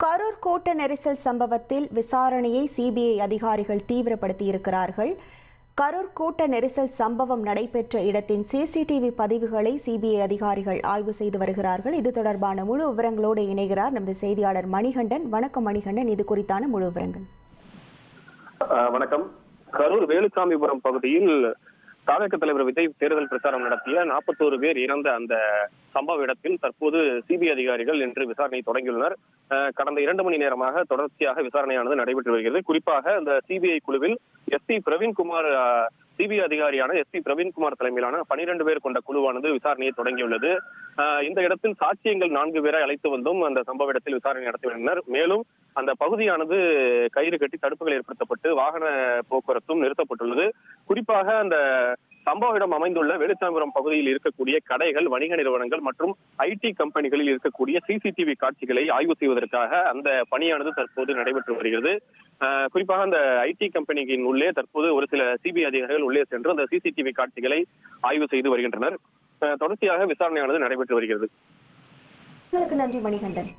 கரூர் கூட்ட நெரிசல் சம்பவத்தில் விசாரணையை சிபிஐ அதிகாரிகள் தீவிரப்படுத்தியிருக்கிறார்கள். கரூர் கூட்ட நெரிசல் சம்பவம் நடைபெற்ற இடத்தின் சிசிடிவி பதிவுகளை சிபிஐ அதிகாரிகள் ஆய்வு செய்து வருகிறார்கள். இது தொடர்பான முழு விவரங்களோடு இணைகிறார் நமது செய்தியாளர் மணிகண்டன். வணக்கம் மணிகண்டன், இது குறித்தான முழு விவரங்கள். வணக்கம். கரூர் வேலுசாமிபுரம் பகுதியில் தாவேக தலைவர் விஜய் தேர்தல் பிரச்சாரம் நடத்திய 41 பேர் இறந்த அந்த சம்பவ இடத்தில் தற்போது சிபிஐ அதிகாரிகள் இன்று விசாரணை தொடங்கியுள்ளனர். கடந்த 2 மணி நேரமாக தொடர்ச்சியாக விசாரணையானது நடைபெற்று வருகிறது. குறிப்பாக அந்த சிபிஐ குழுவில் எஸ்பி பிரவீன்குமார், சிபிஐ அதிகாரியான எஸ்பி பிரவீன்குமார் தலைமையிலான 12 பேர் கொண்ட குழுவானது விசாரணையை தொடங்கியுள்ளது. இந்த இடத்தில் சாட்சியங்கள் 4 பேரை அழைத்து வந்தும் அந்த சம்பவ இடத்தில் விசாரணை நடத்தி வருகின்றனர். மேலும் அந்த பகுதியானது கயிறு கட்டி தடுப்புகள் ஏற்படுத்தப்பட்டு வாகன போக்குவரத்தும் நிறுத்தப்பட்டுள்ளது. குறிப்பாக அந்த சம்பவ இடம் அமைந்துள்ள வேலுசாமிபுரம் பகுதியில் இருக்கக்கூடிய கடைகள், வணிக நிறுவனங்கள் மற்றும் ஐடி கம்பெனிகளில் இருக்கக்கூடிய சிசிடிவி காட்சிகளை ஆய்வு செய்வதற்காக அந்த பணியானது தற்போது நடைபெற்று வருகிறது. குறிப்பாக அந்த ஐடி கம்பெனியின் உள்ளே தற்போது ஒரு சில சிபிஐ அதிகாரிகள் உள்ளே சென்று அந்த சிசிடிவி காட்சிகளை ஆய்வு செய்து வருகின்றனர். தொடர்ச்சியாக விசாரணையானது நடைபெற்று வருகிறது. நன்றி மணிகண்டன்.